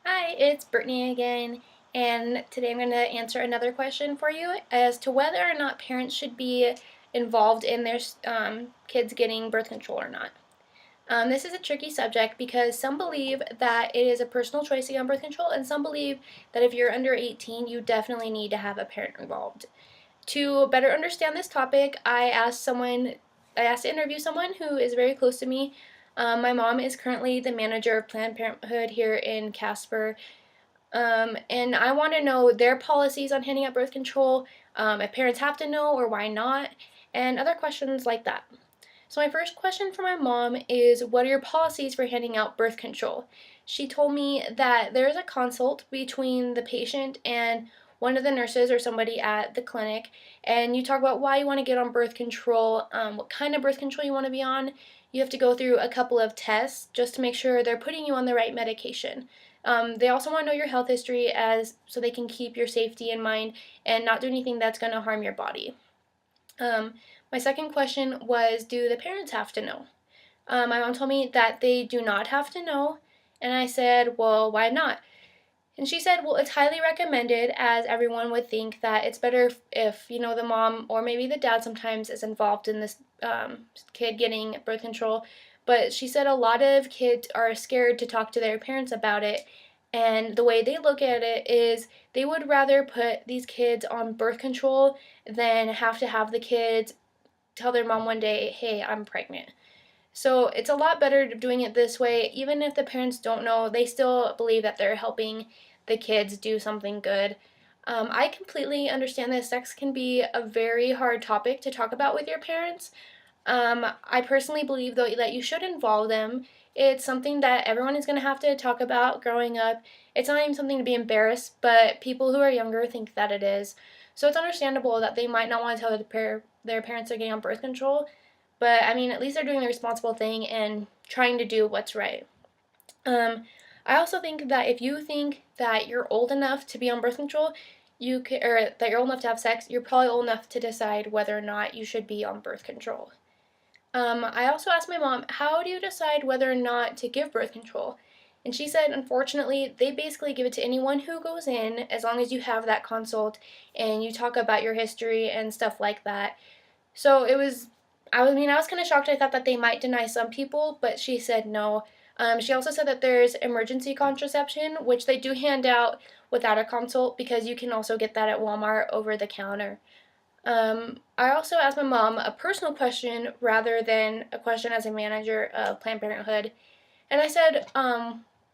Hi, it's Brittany again, and today I'm going to answer another question for you as to whether or not parents should be involved in their kids getting birth control or not. This is a tricky subject because some believe that it is a personal choice to get on birth control, and some believe that if you're under 18, you definitely need to have a parent involved. To better understand this topic, I asked to interview someone who is very close to me. My mom is currently the manager of Planned Parenthood here in Casper, and I want to know their policies on handing out birth control, if parents have to know or why not, and other questions like that. So, my first question for my mom is, what are your policies for handing out birth control? She told me that there is a consult between the patient and one of the nurses or somebody at the clinic, and you talk about why you want to get on birth control, what kind of birth control you want to be on. You have to go through a couple of tests just to make sure they're putting you on the right medication. They also want to know your health history as so they can keep your safety in mind and not do anything that's going to harm your body. Um, my second question was, do the parents have to know? My mom told me that they do not have to know, and I said, well, why not? And she said, well, it's highly recommended, as everyone would think that it's better if the mom or maybe the dad sometimes is involved in this kid getting birth control. But she said a lot of kids are scared to talk to their parents about it. And the way they look at it is they would rather put these kids on birth control than have to have the kids tell their mom one day, hey, I'm pregnant. So it's a lot better doing it this way. Even if the parents don't know, they still believe that they're helping the kids do something good. I completely understand that sex can be a very hard topic to talk about with your parents. I personally believe, though, that you should involve them. It's something that everyone is going to have to talk about growing up. It's not even something to be embarrassed, but people who are younger think that it is. So it's understandable that they might not want to tell their parents they're getting on birth control, but I mean, at least they're doing the responsible thing and trying to do what's right. Um, I also think that if you think that you're old enough to be on birth control, or that you're old enough to have sex, you're probably old enough to decide whether or not you should be on birth control. I also asked my mom, how do you decide whether or not to give birth control? And she said, unfortunately, they basically give it to anyone who goes in as long as you have that consult and you talk about your history and stuff like that. So I was kind of shocked. I thought that they might deny some people, but she said no. She also said that there's emergency contraception, which they do hand out without a consult because you can also get that at Walmart over the counter. I also asked my mom a personal question rather than a question as a manager of Planned Parenthood. And I said,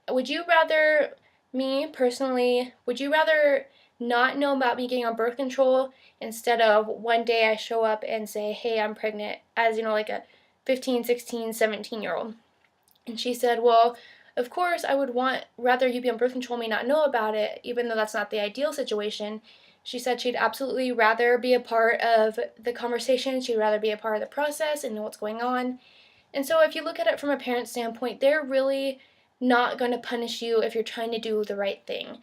would you rather, me personally, would you rather not know about me getting on birth control instead of one day I show up and say, hey, I'm pregnant, as like a 15, 16, 17-year old? And she said, well, of course, I would want rather you be on birth control and me not know about it, even though that's not the ideal situation. She said she'd absolutely rather be a part of the conversation. She'd rather be a part of the process and know what's going on. And so, if you look at it from a parent's standpoint, they're really not going to punish you if you're trying to do the right thing.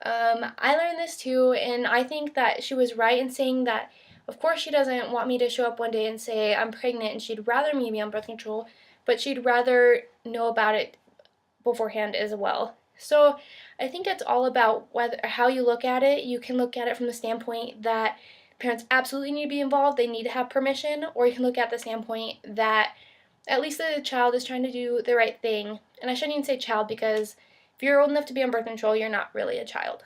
I learned this too, and I think that she was right in saying that, of course, she doesn't want me to show up one day and say I'm pregnant and she'd rather me be on birth control, but she'd rather know about it beforehand as well. So I think it's all about how you look at it. You can look at it from the standpoint that parents absolutely need to be involved, they need to have permission, or you can look at the standpoint that at least the child is trying to do the right thing. And I shouldn't even say child because if you're old enough to be on birth control, you're not really a child.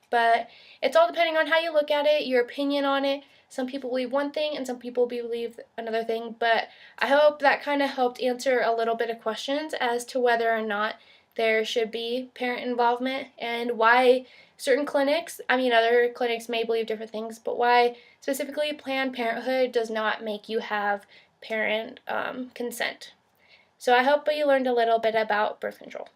But it's all depending on how you look at it, your opinion on it. Some people believe one thing and some people believe another thing. But I hope that kind of helped answer a little bit of questions as to whether or not there should be parent involvement and why certain clinics, other clinics may believe different things, but why specifically Planned Parenthood does not make you have parent consent. So I hope you learned a little bit about birth control.